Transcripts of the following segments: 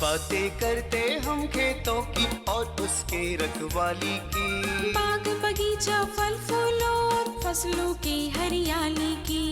बातें करते हम खेतों की और उसके रखवाली की। बाग बगीचा फल फूलों और फसलों की हरियाली की।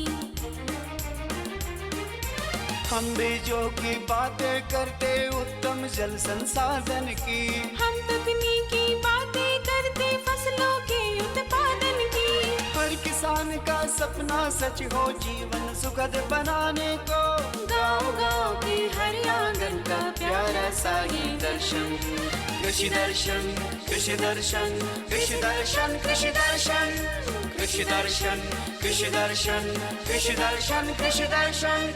हम बीजों की बातें करते उत्तम जल संसाधन की। हम तकनीकी बातें करते फसलों के उत्पादन की। हर किसान का सपना सच हो जीवन सुखद बनाने को। गाँव-गाँव के हर आंगन का प्यारा सा ये दर्शन। कृषि दर्शन, कृषि दर्शन, कृषि दर्शन, कृषि दर्शन, कृषि दर्शन, कृषि दर्शन, कृषि दर्शन, कृषि दर्शन।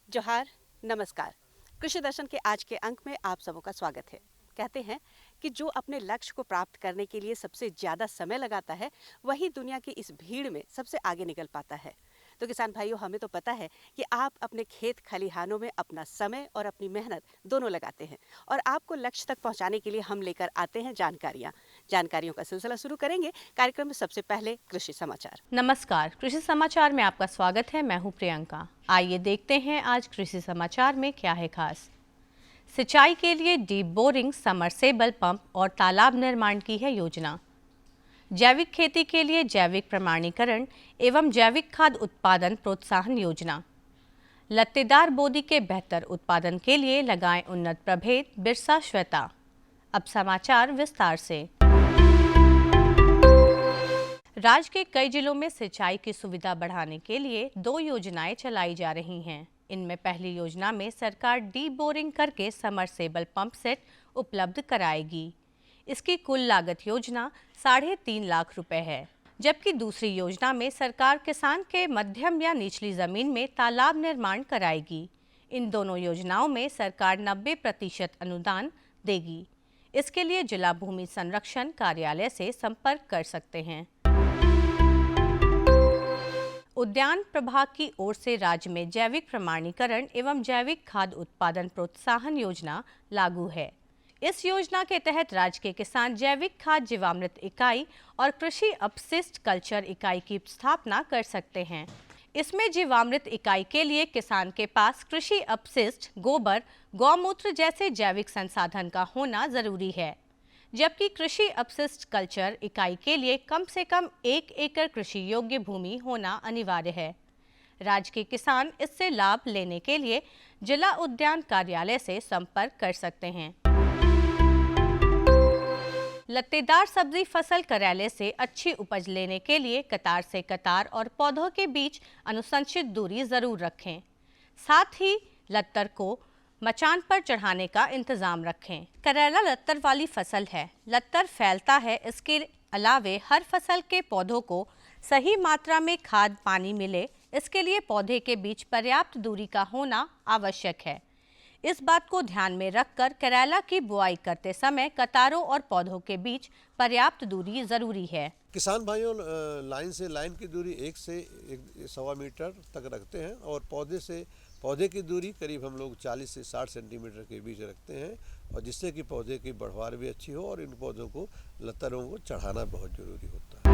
जोहार, नमस्कार। कृषि दर्शन के आज के अंक में आप सबों का स्वागत है। कहते हैं कि जो अपने लक्ष्य को प्राप्त करने के लिए सबसे ज़्यादा समय लगाता है वही दुनिया की इस भीड़ में सबसे आगे निकल पाता है। तो किसान भाइयों, हमें तो पता है कि आप अपने खेत खलिहानों में अपना समय और अपनी मेहनत दोनों लगाते हैं और आपको लक्ष्य तक पहुंचाने के लिए हम लेकर आते हैं जानकारियों का सिलसिला शुरू करेंगे। कार्यक्रम में सबसे पहले कृषि समाचार। नमस्कार, कृषि समाचार में आपका स्वागत है। मैं हूं प्रियंका। आइए देखते हैं आज कृषि समाचार में क्या है खास। सिंचाई के लिए डीप बोरिंग, समरसेबल पंप और तालाब निर्माण की है योजना। जैविक खेती के लिए जैविक प्रमाणीकरण एवं जैविक खाद उत्पादन प्रोत्साहन योजना। लत्तेदार बोदी के बेहतर उत्पादन के लिए लगाएं उन्नत प्रभेद बिरसा श्वेता। अब समाचार विस्तार से। राज्य के कई जिलों में सिंचाई की सुविधा बढ़ाने के लिए 2 योजनाएं चलाई जा रही हैं। इनमें पहली योजना में सरकार डीप बोरिंग करके समरसेबल पंप सेट उपलब्ध कराएगी। इसकी कुल लागत योजना 3.5 लाख रुपए है, जबकि दूसरी योजना में सरकार किसान के मध्यम या निचली जमीन में तालाब निर्माण कराएगी। इन दोनों योजनाओं में सरकार 90% अनुदान देगी। इसके लिए जिला भूमि संरक्षण कार्यालय से संपर्क कर सकते हैं। उद्यान प्रभाग की ओर से राज्य में जैविक प्रमाणीकरण एवं जैविक खाद उत्पादन प्रोत्साहन योजना लागू है। इस योजना के तहत राज्य के किसान जैविक खाद जीवामृत इकाई और कृषि अपशिष्ट कल्चर इकाई की स्थापना कर सकते हैं। इसमें जीवामृत इकाई के लिए किसान के पास कृषि अपशिष्ट, गोबर, गौमूत्र जैसे जैविक संसाधन का होना जरूरी है, जबकि कृषि अपशिष्ट कल्चर इकाई के लिए कम से कम 1 एकड़ कृषि योग्य भूमि होना अनिवार्य है। राज्य के किसान इससे लाभ लेने के लिए जिला उद्यान कार्यालय से संपर्क कर सकते हैं। लत्तेदार सब्जी फसल कार्यालय से अच्छी उपज लेने के लिए कतार से कतार और पौधों के बीच अनुशंसित दूरी जरूर रखें। साथ ही लत्तर को मचान पर चढ़ाने का इंतजाम रखें। करेला लत्तर वाली फसल है। लत्तर फैलता है। इसके अलावे हर फसल के पौधों को सही मात्रा में खाद पानी मिले, इसके लिए पौधे के बीच पर्याप्त दूरी का होना आवश्यक है। इस बात को ध्यान में रखकर करेला की बुआई करते समय कतारों और पौधों के बीच पर्याप्त दूरी जरूरी है। किसान भाइयों लाइन से लाइन की दूरी 1 से 1.25 मीटर तक रखते हैं और पौधे से पौधे की दूरी करीब हम लोग 40 से 60 सेंटीमीटर के बीच रखते हैं, और जिससे कि पौधे की बढ़वार भी अच्छी हो और इन पौधों को लतारों को चढ़ाना बहुत जरूरी होता है।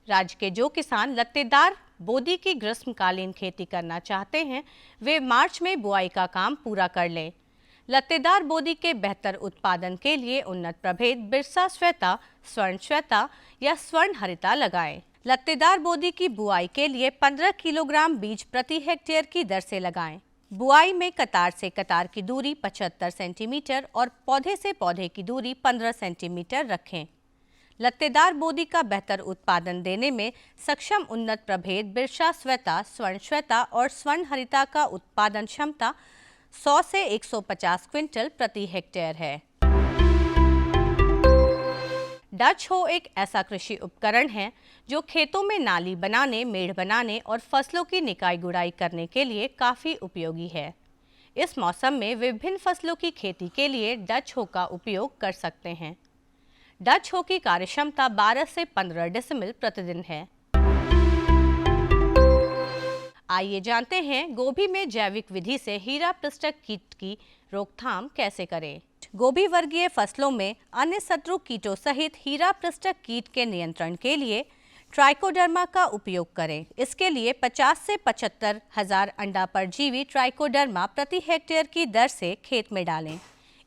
राज्य के जो किसान लत्तेदार बोदी की ग्रीष्मकालीन खेती करना चाहते हैं, वे मार्च में बुआई का काम पूरा कर लें। लत्तेदार बोदी के बेहतर उत्पादन के लिए उन्नत प्रभेद बिरसा श्वेता, स्वर्ण श्वेता या स्वर्ण हरिता लगाएं। लत्तेदार बोदी की बुआई के लिए 15 किलोग्राम बीज प्रति हेक्टेयर की दर से लगाएं। बुआई में कतार से कतार की दूरी 75 सेंटीमीटर और पौधे से पौधे की दूरी 15 सेंटीमीटर रखें। लत्तेदार बोदी का बेहतर उत्पादन देने में सक्षम उन्नत प्रभेद बिरसा श्वेता, स्वर्ण श्वेता और स्वर्ण हरिता का उत्पादन क्षमता 100 से 150 क्विंटल प्रति हेक्टेयर है। डच हो एक ऐसा कृषि उपकरण है जो खेतों में नाली बनाने, मेड़ बनाने और फसलों की निकाई गुड़ाई करने के लिए काफ़ी उपयोगी है। इस मौसम में विभिन्न फसलों की खेती के लिए डच हो का उपयोग कर सकते हैं। डच हो की कार्यक्षमता 12 से 15 डेसिमल प्रतिदिन है। आइए जानते हैं गोभी में जैविक विधि से हीरा पृष्ठक कीट की रोकथाम कैसे करें। गोभी वर्गीय फसलों में अन्य शत्रु कीटों सहित हीरा पृष्ठक कीट के नियंत्रण के लिए ट्राइकोडर्मा का उपयोग करें। इसके लिए 50 से 75 हजार अंडा परजीवी ट्राइकोडर्मा प्रति हेक्टेयर की दर से खेत में डालें।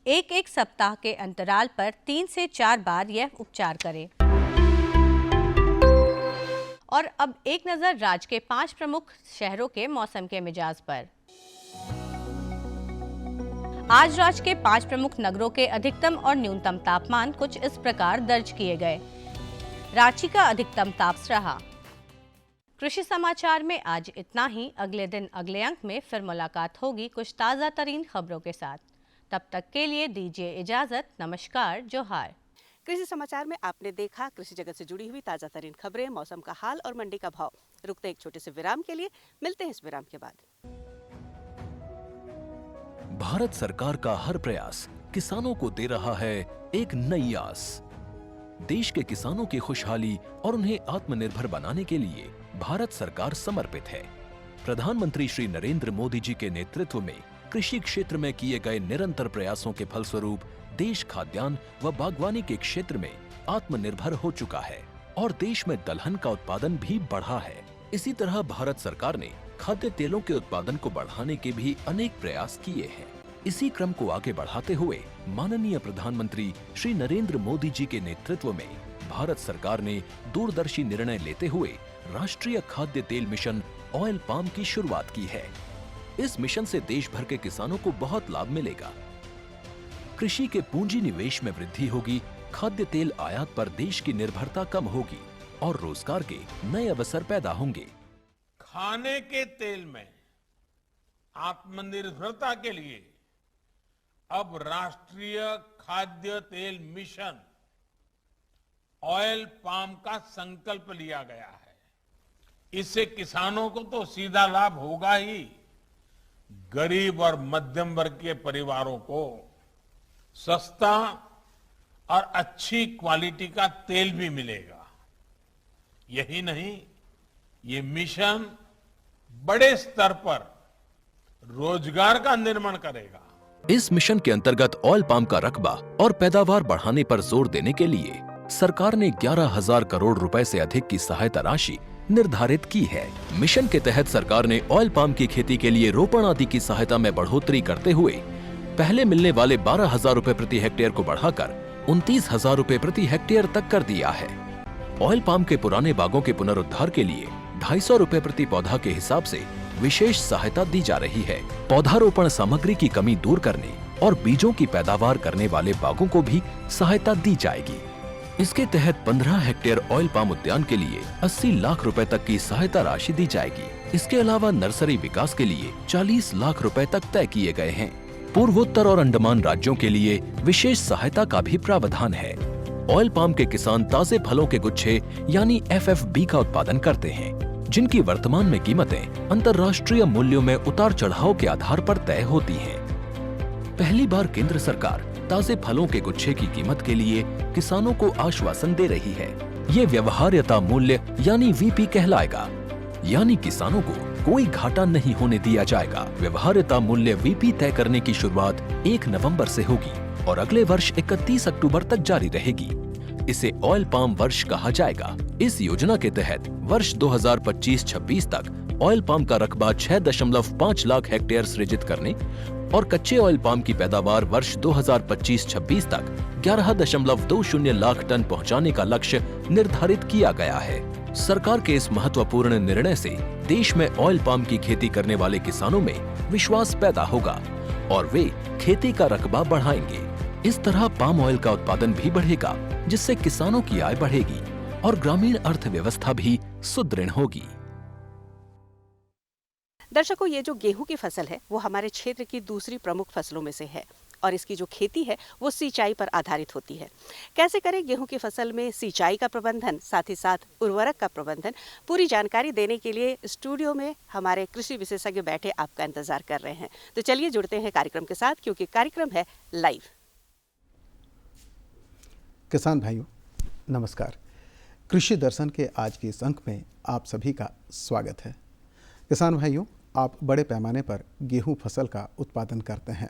एक सप्ताह के अंतराल पर 3 से 4 बार यह उपचार करें। और अब एक नजर राज्य के 5 प्रमुख शहरों के मौसम के मिजाज पर। आज राज्य के 5 प्रमुख नगरों के अधिकतम और न्यूनतम तापमान कुछ इस प्रकार दर्ज किए गए। रांची का अधिकतम तापमान रहा। कृषि समाचार में आज इतना ही। अगले दिन अगले अंक में फिर मुलाकात होगी कुछ ताज़ा तरीन खबरों के साथ। तब तक के लिए दीजिए इजाजत। नमस्कार, जोहार। कृषि समाचार में आपने देखा कृषि जगत से जुड़ी हुई ताज़ा तरीन खबरें, मौसम का हाल और मंडी का भाव। रुकते एक छोटे से विराम के लिए, मिलते हैं इस विराम के बाद। भारत सरकार का हर प्रयास किसानों को दे रहा है एक नई आस। देश के किसानों की खुशहाली और उन्हें आत्मनिर्भर बनाने के लिए भारत सरकार समर्पित है। प्रधानमंत्री श्री नरेंद्र मोदी जी के नेतृत्व में कृषि क्षेत्र में किए गए निरंतर प्रयासों के फलस्वरूप देश खाद्यान्न व बागवानी के क्षेत्र में आत्मनिर्भर हो चुका है और देश में दलहन का उत्पादन भी बढ़ा है। इसी तरह भारत सरकार ने खाद्य तेलों के उत्पादन को बढ़ाने के भी अनेक प्रयास किए हैं। इसी क्रम को आगे बढ़ाते हुए माननीय प्रधानमंत्री श्री नरेंद्र मोदी जी के नेतृत्व में भारत सरकार ने दूरदर्शी निर्णय लेते हुए राष्ट्रीय खाद्य तेल मिशन ऑयल पाम की शुरुआत की है। इस मिशन से देश भर के किसानों को बहुत लाभ मिलेगा। कृषि के पूंजी निवेश में वृद्धि होगी, खाद्य तेल आयात पर देश की निर्भरता कम होगी और रोजगार के नए अवसर पैदा होंगे। खाने के तेल में आत्मनिर्भरता के लिए अब राष्ट्रीय खाद्य तेल मिशन ऑयल पाम का संकल्प लिया गया है। इससे किसानों को तो सीधा लाभ होगा ही, गरीब और मध्यम वर्ग के परिवारों को सस्ता और अच्छी क्वालिटी का तेल भी मिलेगा। यही नहीं, ये मिशन बड़े स्तर पर रोजगार का निर्माण करेगा। इस मिशन के अंतर्गत ऑयल पाम का रकबा और पैदावार बढ़ाने पर जोर देने के लिए सरकार ने 11,000 करोड़ रुपए से अधिक की सहायता राशि निर्धारित की है। मिशन के तहत सरकार ने ऑयल पाम की खेती के लिए रोपण आदि की सहायता में बढ़ोतरी करते हुए पहले मिलने वाले 12,000 रुपए प्रति हेक्टेयर को बढ़ाकर 29,000 रुपए प्रति हेक्टेयर तक कर दिया है। ऑयल पाम के पुराने बागों के पुनरुद्धार के लिए 250 रुपए प्रति पौधा के हिसाब से विशेष सहायता दी जा रही है। पौधारोपण सामग्री की कमी दूर करने और बीजों की पैदावार करने वाले बागों को भी सहायता दी जाएगी। इसके तहत 15 हेक्टेयर ऑयल पाम उद्यान के लिए 80 लाख रुपए तक की सहायता राशि दी जाएगी। इसके अलावा नर्सरी विकास के लिए 40 लाख रुपए तक तय किए गए हैं। पूर्वोत्तर और अंडमान राज्यों के लिए विशेष सहायता का भी प्रावधान है। ऑयल पाम के किसान ताजे फलों के गुच्छे यानी FFB का उत्पादन करते हैं, जिनकी वर्तमान में कीमतें अंतर्राष्ट्रीय मूल्यों में उतार चढ़ाव के आधार पर तय होती हैं। पहली बार केंद्र सरकार ताजे फलों के गुच्छे की कीमत के लिए किसानों को आश्वासन दे रही है। ये व्यवहार्यता मूल्य यानी VP कहलाएगा, यानी किसानों को कोई घाटा नहीं होने दिया जाएगा। व्यवहार्यता मूल्य VP तय करने की शुरुआत 1 नवंबर से होगी और अगले वर्ष 31 अक्टूबर तक जारी रहेगी। इसे ऑयल पाम वर्ष कहा जाएगा। इस योजना के तहत वर्ष 2025-26 तक ऑयल पाम का रकबा 6.5 लाख हेक्टेयर सृजित करने और कच्चे ऑयल पाम की पैदावार वर्ष 2025-26 तक 11.20 लाख टन पहुंचाने का लक्ष्य निर्धारित किया गया है। सरकार के इस महत्वपूर्ण निर्णय से देश में ऑयल पाम की खेती करने वाले किसानों में विश्वास पैदा होगा और वे खेती का रकबा बढ़ाएंगे। इस तरह पाम ऑयल का उत्पादन भी बढ़ेगा, जिससे किसानों की आय बढ़ेगी और ग्रामीण अर्थव्यवस्था भी सुदृढ़ होगी। दर्शकों, ये जो गेहूं की फसल है वो हमारे क्षेत्र की दूसरी प्रमुख फसलों में से है और इसकी जो खेती है वो सिंचाई पर आधारित होती है। कैसे करें गेहूं की फसल में सिंचाई का प्रबंधन, साथ ही साथ उर्वरक का प्रबंधन, पूरी जानकारी देने के लिए स्टूडियो में हमारे कृषि विशेषज्ञ बैठे आपका इंतजार कर रहे हैं। तो चलिए जुड़ते हैं कार्यक्रम के साथ, क्योंकि कार्यक्रम है लाइव। किसान भाइयों नमस्कार। कृषि दर्शन के आज के इस अंक में आप सभी का स्वागत है। किसान भाइयों, आप बड़े पैमाने पर गेहूं फसल का उत्पादन करते हैं।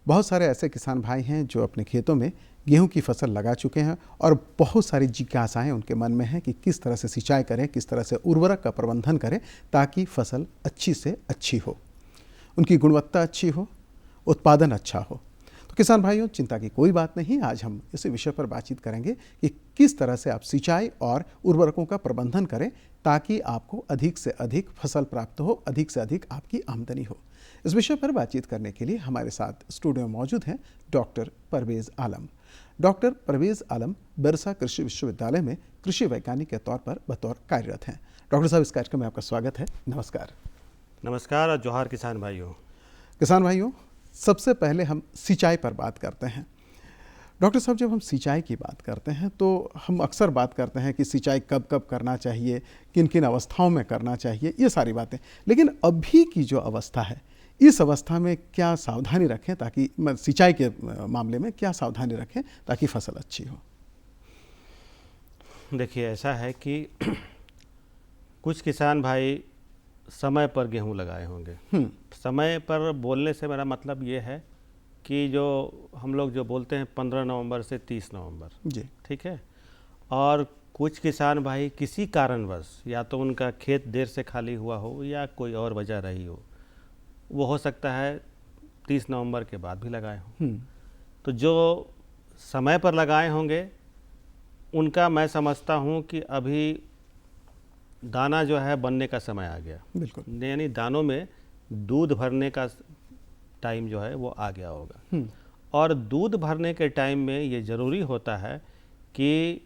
बहुत सारे ऐसे किसान भाई हैं जो अपने खेतों में गेहूं की फसल लगा चुके हैं और बहुत सारी जिज्ञासाएं उनके मन में हैं कि किस तरह से सिंचाई करें, किस तरह से उर्वरक का प्रबंधन करें ताकि फसल अच्छी से अच्छी हो, उनकी गुणवत्ता अच्छी हो, उत्पादन अच्छा हो। तो किसान भाइयों, चिंता की कोई बात नहीं, आज हम इसी विषय पर बातचीत करेंगे कि किस तरह से आप सिंचाई और उर्वरकों का प्रबंधन करें ताकि आपको अधिक से अधिक फसल प्राप्त हो, अधिक से अधिक आपकी आमदनी हो। इस विषय पर बातचीत करने के लिए हमारे साथ स्टूडियो में मौजूद हैं डॉक्टर परवेज़ आलम। डॉक्टर परवेज़ आलम बिरसा कृषि विश्वविद्यालय में कृषि वैज्ञानिक के तौर पर बतौर कार्यरत हैं। डॉक्टर साहब, इस कार्यक्रम में आपका स्वागत है। नमस्कार। नमस्कार और जोहार किसान भाइयों। किसान भाइयों, सबसे पहले हम सिंचाई पर बात करते हैं। डॉक्टर साहब, जब हम सिंचाई की बात करते हैं तो हम अक्सर बात करते हैं कि सिंचाई कब कब करना चाहिए, किन किन अवस्थाओं में करना चाहिए, ये सारी बातें। लेकिन अभी की जो अवस्था है, इस अवस्था में क्या सावधानी रखें ताकि सिंचाई के मामले में क्या सावधानी रखें ताकि फसल अच्छी हो? देखिए, ऐसा है कि कुछ किसान भाई समय पर गेहूं लगाए होंगे। समय पर बोलने से मेरा मतलब ये है कि जो हम लोग जो बोलते हैं 15 नवंबर से 30 नवंबर जी, ठीक है। और कुछ किसान भाई किसी कारणवश, या तो उनका खेत देर से खाली हुआ हो या कोई और वजह रही हो, वो हो सकता है 30 नवंबर के बाद भी लगाए हों। तो जो समय पर लगाए होंगे उनका मैं समझता हूँ कि अभी दाना जो है बनने का समय आ गया। बिल्कुल। यानी दानों में दूध भरने का टाइम जो है वो आ गया होगा। और दूध भरने के टाइम में ये ज़रूरी होता है कि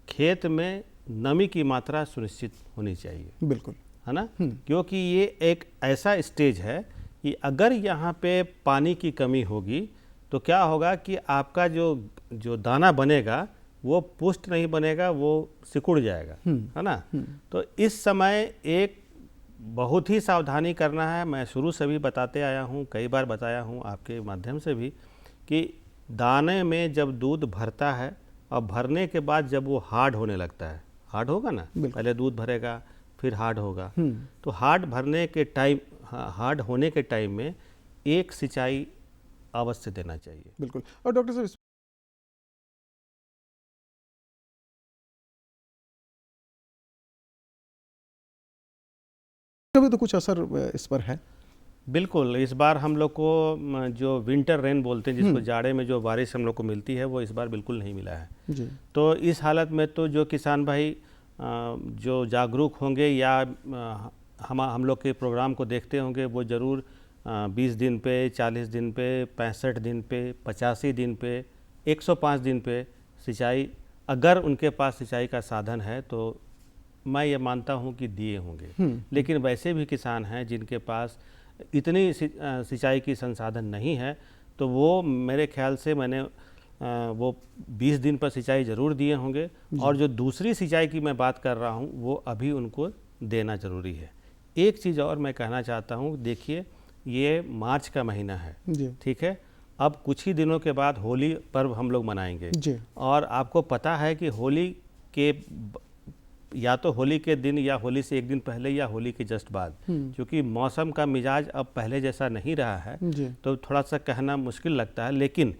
खेत में नमी की मात्रा सुनिश्चित होनी चाहिए। बिल्कुल, है ना, क्योंकि ये एक ऐसा स्टेज है कि अगर यहाँ पे पानी की कमी होगी तो क्या होगा कि आपका जो दाना बनेगा वो पुष्ट नहीं बनेगा, वो सिकुड़ जाएगा, है ना। तो इस समय एक बहुत ही सावधानी करना है। मैं शुरू से भी बताते आया हूँ, कई बार बताया हूँ आपके माध्यम से भी, कि दाने में जब दूध भरता है और भरने के बाद जब वो हार्ड होने लगता है, हार्ड होगा ना, पहले दूध भरेगा फिर हार्ड होगा, तो हार्ड भरने के टाइम, हार्ड होने के टाइम में एक सिंचाई अवश्य देना चाहिए। बिल्कुल। और डॉक्टर साहब, कभी तो कुछ असर इस पर है? बिल्कुल। इस बार हम लोग को जो विंटर रेन बोलते हैं, जिसको जाड़े में जो बारिश हम लोग को मिलती है, वो इस बार बिल्कुल नहीं मिला है जी। तो इस हालत में तो जो किसान भाई जो जागरूक होंगे या हम लोग के प्रोग्राम को देखते होंगे, वो ज़रूर 20 दिन पे, 40 दिन पे, 65 दिन पे, 85 दिन पे, 105 दिन पे सिंचाई, अगर उनके पास सिंचाई का साधन है तो मैं ये मानता हूँ कि दिए होंगे। लेकिन वैसे भी किसान हैं जिनके पास इतनी सिंचाई की संसाधन नहीं है, तो वो मेरे ख्याल से मैंने वो 20 दिन पर सिंचाई ज़रूर दिए होंगे। और जो दूसरी सिंचाई की मैं बात कर रहा हूँ वो अभी उनको देना ज़रूरी है। एक चीज़ और मैं कहना चाहता हूँ, देखिए ये मार्च का महीना है, ठीक है। अब कुछ ही दिनों के बाद होली पर्व हम लोग मनाएंगे जी। और आपको पता है कि होली के या तो होली के दिन या होली से एक दिन पहले या होली के जस्ट बाद, क्योंकि मौसम का मिजाज अब पहले जैसा नहीं रहा है, तो थोड़ा सा कहना मुश्किल लगता है। लेकिन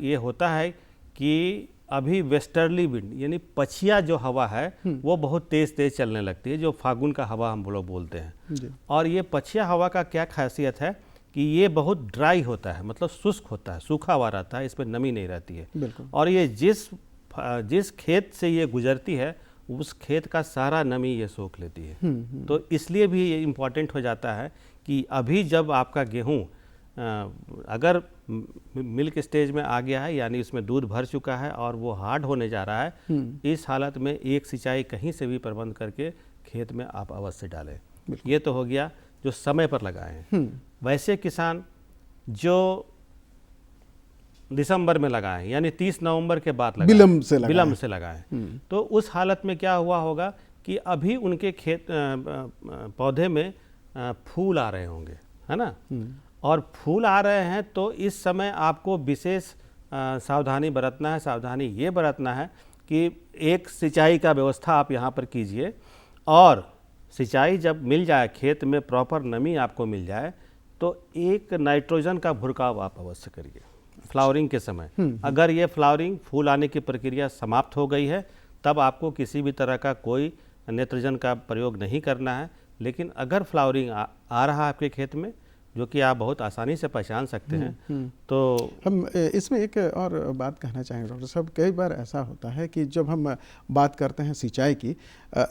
ये होता है कि अभी वेस्टर्ली विंड यानी पछिया जो हवा है वो बहुत तेज़ चलने लगती है, जो फागुन का हवा हम लोग बोलते हैं। और ये पछिया हवा का क्या खासियत है कि ये बहुत ड्राई होता है, मतलब शुष्क होता है, सूखा हुआ रहता है, इसमें नमी नहीं रहती है। और ये जिस खेत से ये गुजरती है उस खेत का सारा नमी ये सोख लेती है। तो इसलिए भी ये इम्पॉर्टेंट हो जाता है कि अभी जब आपका गेहूँ अगर मिल्क स्टेज में आ गया है, यानी उसमें दूध भर चुका है और वो हार्ड होने जा रहा है, इस हालत में एक सिंचाई कहीं से भी प्रबंध करके खेत में आप अवश्य डालें। ये तो हो गया जो समय पर लगाए हैं। वैसे किसान जो दिसंबर में लगाएं, यानी 30 नवंबर के बाद लगाएं, विलम्ब से लगाएं, तो उस हालत में क्या हुआ होगा कि अभी उनके खेत पौधे में फूल आ रहे होंगे, है ना। और फूल आ रहे हैं तो इस समय आपको विशेष सावधानी बरतना है। सावधानी ये बरतना है कि एक सिंचाई का व्यवस्था आप यहाँ पर कीजिए, और सिंचाई जब मिल जाए, खेत में प्रॉपर नमी आपको मिल जाए, तो एक नाइट्रोजन का भुरकाव आप अवश्य करिए। फ्लावरिंग के समय। अगर ये फ्लावरिंग फूल आने की प्रक्रिया समाप्त हो गई है तब आपको किसी भी तरह का कोई नेत्रजन का प्रयोग नहीं करना है। लेकिन अगर फ्लावरिंग आ रहा है आपके खेत में, जो कि आप बहुत आसानी से पहचान सकते हैं, तो हम इसमें एक और बात कहना चाहेंगे डॉक्टर साहब। कई बार ऐसा होता है कि जब हम बात करते हैं सिंचाई की,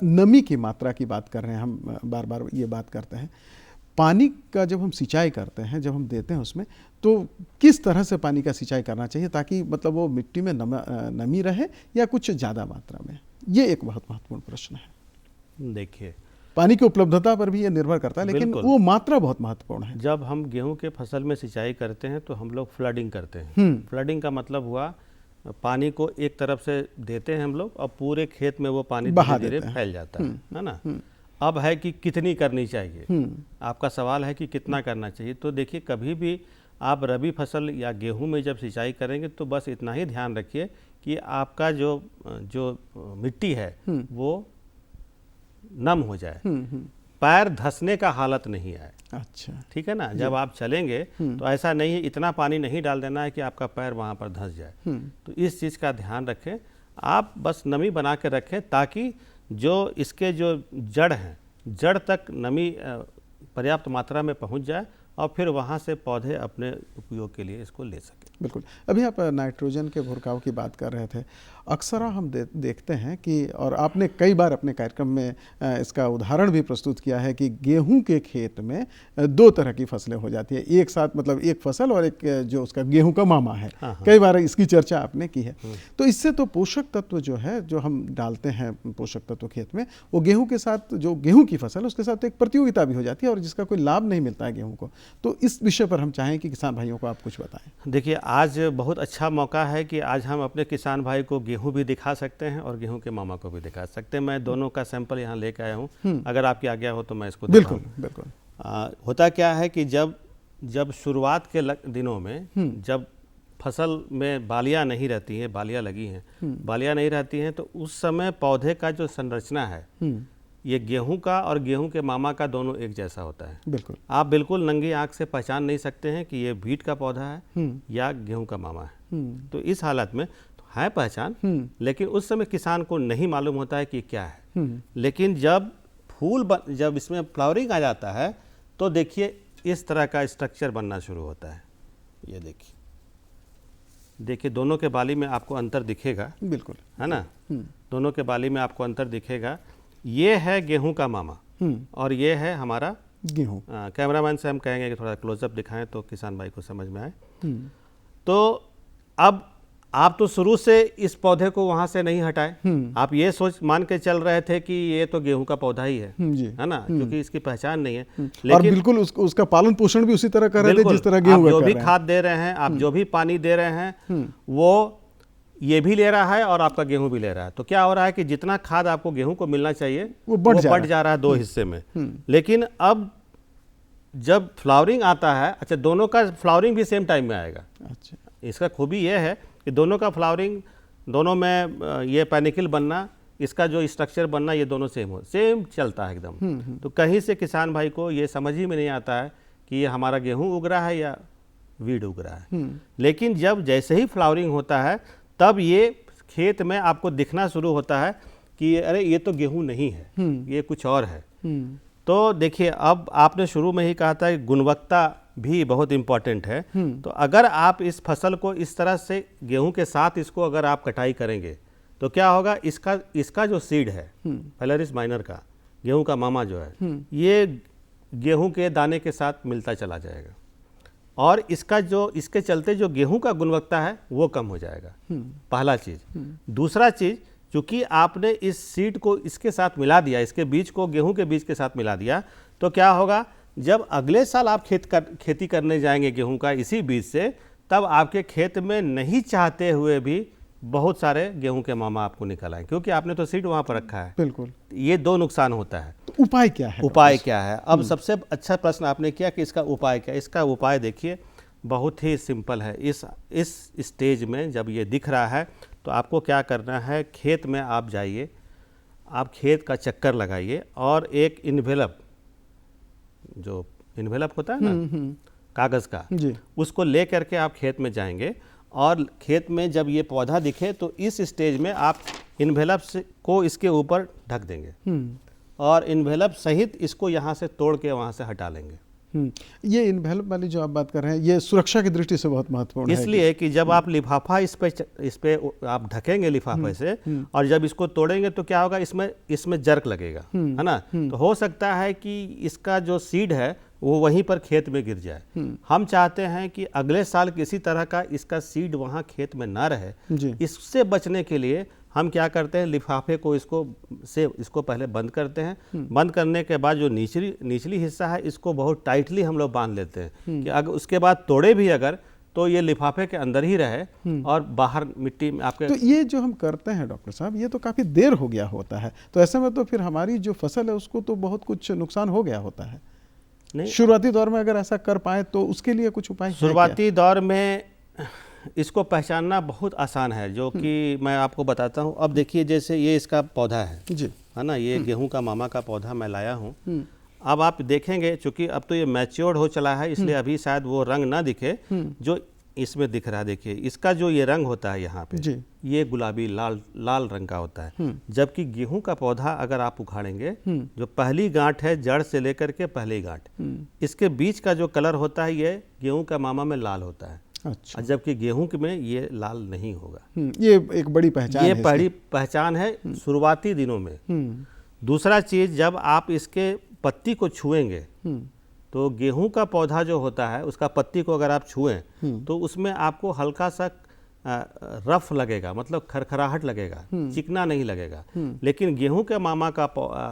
नमी की मात्रा की बात कर रहे हैं, हम बार बार ये बात करते हैं, पानी का जब हम सिंचाई करते हैं, जब हम देते हैं उसमें, तो किस तरह से पानी का सिंचाई करना चाहिए ताकि मतलब वो मिट्टी में नमी रहे या कुछ ज़्यादा मात्रा में? ये एक बहुत महत्वपूर्ण प्रश्न है। देखिए, पानी की उपलब्धता पर भी ये निर्भर करता है, लेकिन वो मात्रा बहुत महत्वपूर्ण है। जब हम गेहूं के फसल में सिंचाई करते हैं तो हम लोग फ्लडिंग करते हैं। फ्लडिंग का मतलब हुआ पानी को एक तरफ से देते हैं हम लोग और पूरे खेत में वो पानी धीरे-धीरे फैल जाता है ना। अब है कि कितनी करनी चाहिए, आपका सवाल है कि कितना करना चाहिए। तो देखिए, कभी भी आप रबी फसल या गेहूं में जब सिंचाई करेंगे तो बस इतना ही ध्यान रखिए कि आपका जो मिट्टी है वो नम हो जाए, पैर धंसने का हालत नहीं आए। अच्छा, ठीक है ना। जब आप चलेंगे तो ऐसा नहीं है, इतना पानी नहीं डाल देना है कि आपका पैर वहाँ पर धंस जाए। तो इस चीज़ का ध्यान रखें, आप बस नमी बना के रखें ताकि जो इसके जो जड़ हैं, जड़ तक नमी पर्याप्त मात्रा में पहुँच जाए और फिर वहाँ से पौधे अपने उपयोग के लिए इसको ले सकें। बिल्कुल। अभी आप नाइट्रोजन के भुरकाव की बात कर रहे थे। अक्सर हम देखते हैं कि, और आपने कई बार अपने कार्यक्रम में इसका उदाहरण भी प्रस्तुत किया है कि गेहूं के खेत में दो तरह की फसलें हो जाती है एक साथ, मतलब एक फसल और एक जो उसका गेहूं का मामा है। कई बार इसकी चर्चा आपने की है। तो इससे तो पोषक तत्व जो है, जो हम डालते हैं पोषक तत्व खेत में, वो गेहूँ के साथ, जो गेहूँ की फसल उसके साथ एक प्रतियोगिता भी हो जाती है और जिसका कोई लाभ नहीं मिलता है गेहूँ को। तो इस विषय पर हम चाहें कि किसान भाइयों को आप कुछ बताएं। देखिए, आज बहुत अच्छा मौका है कि आज हम अपने किसान भाई को गेहूं भी दिखा सकते हैं और गेहूं के मामा को भी दिखा सकते हैं। मैं दोनों का सैंपल यहाँ लेकर आया हूँ, अगर आपकी आज्ञा हो तो मैं इसको बिल्कुल बिल्कुल। होता क्या है कि जब शुरुआत के दिनों में जब फसल में बालियाँ नहीं रहती हैं, बालियाँ लगी हैं, बालियाँ नहीं रहती हैं, तो उस समय पौधे का जो संरचना है, ये गेहूं का और गेहूं के मामा का दोनों एक जैसा होता है। बिल्कुल। आप बिल्कुल नंगी आंख से पहचान नहीं सकते हैं कि ये बीट का पौधा है या गेहूं का मामा है। तो इस हालत में तो है पहचान, लेकिन उस समय किसान को नहीं मालूम होता है कि क्या है। लेकिन जब जब इसमें फ्लावरिंग आ जाता है तो देखिए इस तरह का स्ट्रक्चर बनना शुरू होता है। ये देखिए दोनों के बाली में आपको अंतर दिखेगा। बिल्कुल, है ना। दोनों के बाली में आपको अंतर दिखेगा। ये है गेहूं का मामा और ये है हमारा गेहूं। कैमरामैन से हम कहेंगे कि थोड़ा क्लोजअप दिखाएं तो किसान भाई को समझ में आए। तो अब आप तो शुरू से इस पौधे को वहां से नहीं हटाए, आप ये मान के चल रहे थे कि ये तो गेहूं का पौधा ही है ना, क्योंकि इसकी पहचान नहीं है। लेकिन और बिल्कुल उसका पालन पोषण भी उसी तरह कर रहे थे जिस तरह गेहूं का। जो भी खाद दे रहे हैं, आप जो भी पानी दे रहे हैं, वो ये भी ले रहा है और आपका गेहूं भी ले रहा है। तो क्या हो रहा है कि जितना खाद आपको गेहूं को मिलना चाहिए वो बढ़ जा रहा है दो हिस्से में। लेकिन अब जब फ्लावरिंग आता है, अच्छा दोनों का फ्लावरिंग भी सेम टाइम में आएगा। अच्छा, इसका खूबी ये है कि दोनों का फ्लावरिंग, दोनों में ये पैनिकल बनना, इसका जो स्ट्रक्चर बनना, ये दोनों सेम चलता है एकदम। तो कहीं से किसान भाई को ये समझ ही में नहीं आता है कि ये हमारा गेहूं उग रहा है या वीड उग रहा है। लेकिन जब जैसे ही फ्लावरिंग होता है तब ये खेत में आपको दिखना शुरू होता है कि अरे ये तो गेहूं नहीं है, ये कुछ और है। तो देखिए, अब आपने शुरू में ही कहा था कि गुणवत्ता भी बहुत इम्पॉर्टेंट है। तो अगर आप इस फसल को इस तरह से गेहूं के साथ इसको अगर आप कटाई करेंगे तो क्या होगा, इसका जो सीड है फाइलरिस माइनर का, गेहूं का मामा जो है, ये गेहूं के दाने के साथ मिलता चला जाएगा और इसके चलते जो गेहूं का गुणवत्ता है वो कम हो जाएगा। पहला चीज। दूसरा चीज, चूंकि आपने इस सीड को इसके साथ मिला दिया, इसके बीज को गेहूं के बीज के साथ मिला दिया, तो क्या होगा, जब अगले साल आप खेती करने जाएंगे गेहूं का इसी बीज से, तब आपके खेत में नहीं चाहते हुए भी बहुत सारे गेहूं के मामा आपको निकल आए, क्योंकि आपने तो सीड वहां पर रखा है। बिल्कुल। ये दो नुकसान होता है। तो उपाय क्या है? उपाय क्या है? अब सबसे अच्छा प्रश्न आपने किया कि इसका उपाय क्या है। इसका उपाय देखिए बहुत ही सिंपल है। इस स्टेज में जब ये दिख रहा है तो आपको क्या करना है, खेत में आप जाइए, आप खेत का चक्कर लगाइए और एक इन्वेलप, जो इन्वेलप होता है ना, कागज़ का, जी। उसको ले करके आप खेत में जाएंगे और खेत में जब ये पौधा दिखे तो इस स्टेज में आप इन्वेलप को इसके ऊपर ढक देंगे और इन्वेलप सहित इसको यहाँ से तोड़ के वहाँ से हटा लेंगे। ये इन्वेलप वाली जो आप बात कर रहे हैं ये सुरक्षा की दृष्टि से बहुत महत्वपूर्ण है। इसलिए कि जब आप लिफाफा इस पे आप ढकेंगे लिफाफे से और जब इसको तोड़ेंगे तो क्या होगा, इसमें जर्क लगेगा, है ना। तो हो सकता है कि इसका जो सीड है वो वहीं पर खेत में गिर जाए। हम चाहते हैं कि अगले साल किसी तरह का इसका सीड वहाँ खेत में ना रहे। इससे बचने के लिए हम क्या करते हैं, लिफाफे को इसको पहले बंद करते हैं। बंद करने के बाद जो निचली हिस्सा है इसको बहुत टाइटली हम लोग बांध लेते हैं कि अगर उसके बाद तोड़े भी अगर तो ये लिफाफे के अंदर ही रहे और बाहर मिट्टी में आपके। तो ये जो हम करते हैं डॉक्टर साहब, ये तो काफ़ी देर हो गया होता है, तो ऐसे में तो फिर हमारी जो फसल है उसको तो बहुत कुछ नुकसान हो गया होता है। नहीं, शुरुआती दौर में अगर ऐसा कर पाए तो उसके लिए कुछ उपाय है क्या? शुरुआती दौर में इसको पहचानना बहुत आसान है, जो कि मैं आपको बताता हूँ। अब देखिए जैसे ये इसका पौधा है जी, है ना, ये गेहूं का मामा का पौधा मैं लाया हूँ। अब आप देखेंगे चूंकि अब तो ये मैच्योर्ड हो चला है इसलिए अभी शायद वो रंग ना दिखे जो इसमें दिख रहा है। देखिए इसका जो ये रंग होता है यहाँ पे जी। ये गुलाबी लाल रंग का होता है, जबकि गेहूं का पौधा अगर आप उखाड़ेंगे जो पहली गांठ है जड़ से लेकर के पहली गांठ, इसके बीच का जो कलर होता है ये गेहूं का मामा में लाल होता है। अच्छा। जबकि गेहूं में ये लाल नहीं होगा। ये एक बड़ी पहचान ये है, बड़ी पहचान है शुरुआती दिनों में। दूसरा चीज, जब आप इसके पत्ती को छुएंगे तो गेहूं का पौधा जो होता है उसका पत्ती को अगर आप छुएं तो उसमें आपको हल्का सा रफ लगेगा, मतलब खरखराहट लगेगा, चिकना नहीं लगेगा। लेकिन गेहूं के मामा का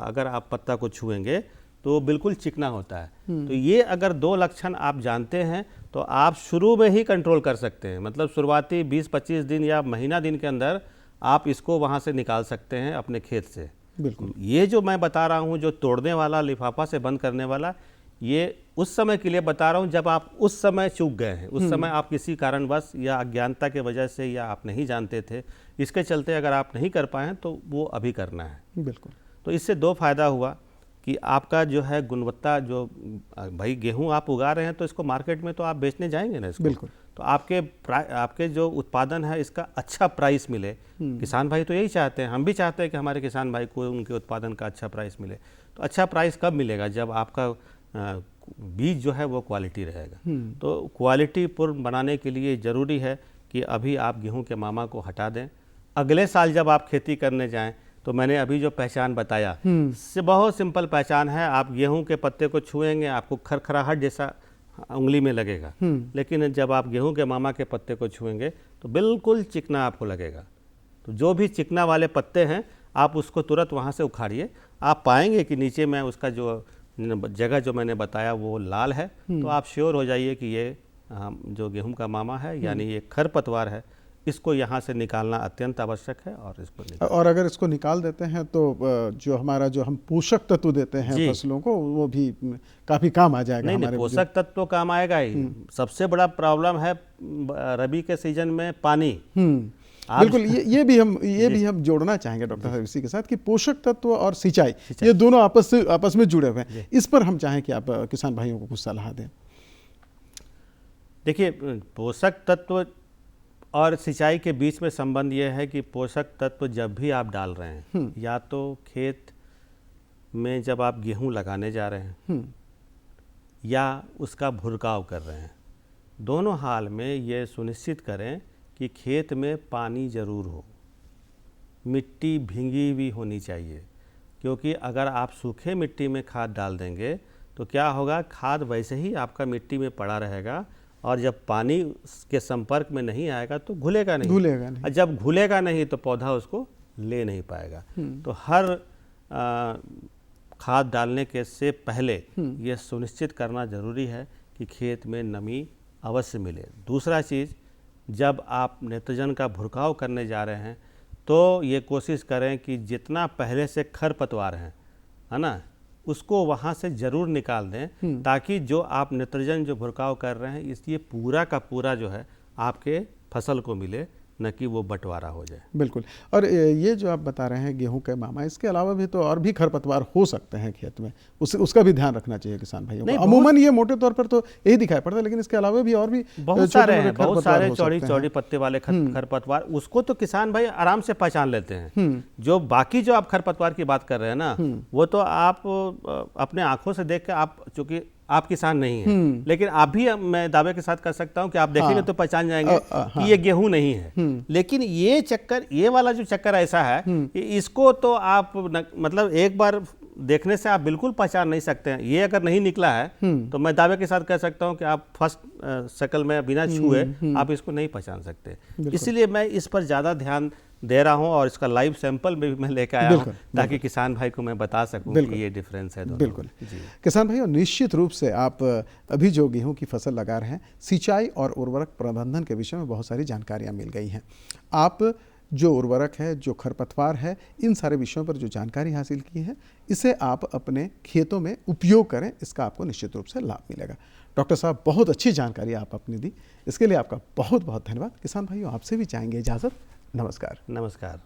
अगर आप पत्ता को छुएंगे तो बिल्कुल चिकना होता है। तो ये अगर दो लक्षण आप जानते हैं तो आप शुरू में ही कंट्रोल कर सकते हैं, मतलब शुरुआती 20-25 दिन या महीना दिन के अंदर आप इसको वहाँ से निकाल सकते हैं अपने खेत से। बिल्कुल। ये जो मैं बता रहा हूँ, जो तोड़ने वाला, लिफाफा से बंद करने वाला, ये उस समय के लिए बता रहा हूँ जब आप उस समय चूक गए हैं, उस समय आप किसी कारणवश या अज्ञानता के वजह से या आप नहीं जानते थे, इसके चलते अगर आप नहीं कर पाए तो वो अभी करना है। बिल्कुल। तो इससे दो फायदा हुआ कि आपका जो है गुणवत्ता, जो भाई गेहूं आप उगा रहे हैं तो इसको मार्केट में तो आप बेचने जाएंगे ना इसको, बिल्कुल। तो आपके जो उत्पादन है इसका अच्छा प्राइस मिले। किसान भाई तो यही चाहते हैं, हम भी चाहते हैं कि हमारे किसान भाई को उनके उत्पादन का अच्छा प्राइस मिले। तो अच्छा प्राइस कब मिलेगा, जब आपका बीज जो है वो क्वालिटी रहेगा। तो क्वालिटी पूर्ण बनाने के लिए ज़रूरी है कि अभी आप गेहूं के मामा को हटा दें। अगले साल जब आप खेती करने जाएं तो मैंने अभी जो पहचान बताया से बहुत सिंपल पहचान है। आप गेहूं के पत्ते को छुएंगे आपको खरखराहट जैसा उंगली में लगेगा, लेकिन जब आप गेहूं के मामा के पत्ते को छुएंगे तो बिल्कुल चिकना आपको लगेगा। तो जो भी चिकना वाले पत्ते हैं आप उसको तुरंत वहाँ से उखाड़िए, आप पाएंगे कि नीचे में उसका जो जगह जो मैंने बताया वो लाल है। तो आप श्योर हो जाइए कि ये जो गेहूं का मामा है यानी ये खरपतवार है, इसको यहाँ से निकालना अत्यंत आवश्यक है। और अगर इसको निकाल देते हैं तो जो हमारा जो हम पोषक तत्व देते हैं फसलों को वो भी काफ़ी काम आ जाएगा। नहीं, पोषक तत्व तो काम आएगा ही। सबसे बड़ा प्रॉब्लम है रबी के सीजन में पानी। बिल्कुल, ये भी हम जोड़ना चाहेंगे डॉक्टर साहब इसी के साथ कि पोषक तत्व और सिंचाई ये दोनों आपस में जुड़े हुए हैं। इस पर हम चाहें कि आप किसान भाइयों को कुछ सलाह दें। देखिए, पोषक तत्व और सिंचाई के बीच में संबंध ये है कि पोषक तत्व जब भी आप डाल रहे हैं, या तो खेत में जब आप गेहूं लगाने जा रहे हैं या उसका भुरकाव कर रहे हैं, दोनों हाल में ये सुनिश्चित करें कि खेत में पानी ज़रूर हो, मिट्टी भींगी हुई होनी चाहिए। क्योंकि अगर आप सूखे मिट्टी में खाद डाल देंगे तो क्या होगा, खाद वैसे ही आपका मिट्टी में पड़ा रहेगा और जब पानी के संपर्क में नहीं आएगा तो घुलेगा नहीं। और जब घुलेगा नहीं तो पौधा उसको ले नहीं पाएगा। तो हर खाद डालने के से पहले ये सुनिश्चित करना ज़रूरी है कि खेत में नमी अवश्य मिले। दूसरा चीज़, जब आप नेत्रजन का भुरकाव करने जा रहे हैं तो ये कोशिश करें कि जितना पहले से खरपतवार है ना, उसको वहाँ से ज़रूर निकाल दें, ताकि जो आप नेत्रजन जो भुरकाव कर रहे हैं इसलिए पूरा का पूरा जो है आपके फसल को मिले, न कि वो बंटवारा हो जाए। बिल्कुल। और ये जो आप बता रहे हैं गेहूं के मामा, इसके अलावा भी तो और भी खरपतवार हो सकते हैं खेत में, उसका भी ध्यान रखना चाहिए किसान भाइयों को। अमूमन ये मोटे तौर पर तो यही दिखाई पड़ता है, लेकिन इसके अलावा भी और भी बहुत सारे हैं, बहुत सारे चौड़ी चौड़ी पत्ते वाले खरपतवार, उसको तो किसान भाई आराम से पहचान लेते हैं। जो बाकी जो आप खरपतवार की बात कर रहे हैं ना, वो तो आप अपने आंखों से देख के, आप चूंकि आप किसान नहीं हैं, लेकिन आप भी, मैं दावे के साथ कर सकता हूं कि आप देखेंगे तो पहचान जाएंगे कि ये गेहूं नहीं है। लेकिन ये वाला जो चक्कर ऐसा है कि इसको तो आप मतलब एक बार देखने से आप बिल्कुल पहचान नहीं सकते हैं। ये अगर नहीं निकला है तो मैं दावे के साथ कह सकता हूं कि आप फर्स्ट शक्ल में बिना छुए आप इसको नहीं पहचान सकते। इसीलिए मैं इस पर ज़्यादा ध्यान दे रहा हूं और इसका लाइव सैंपल भी मैं लेकर आया हूं, ताकि किसान भाई को मैं बता सकूं कि ये डिफरेंस है दोनों। बिल्कुल किसान भाई, और निश्चित रूप से आप अभी जो गेहूं की फसल लगा रहे हैं, सिंचाई और उर्वरक प्रबंधन के विषय में बहुत सारी जानकारियां मिल गई हैं। आप जो उर्वरक है, जो खरपतवार है, इन सारे विषयों पर जो जानकारी हासिल की है, इसे आप अपने खेतों में उपयोग करें, इसका आपको निश्चित रूप से लाभ मिलेगा। डॉक्टर साहब, बहुत अच्छी जानकारी आप अपनी दी, इसके लिए आपका बहुत बहुत धन्यवाद। किसान भाइयों, आपसे भी चाहेंगे इजाज़त। नमस्कार। नमस्कार।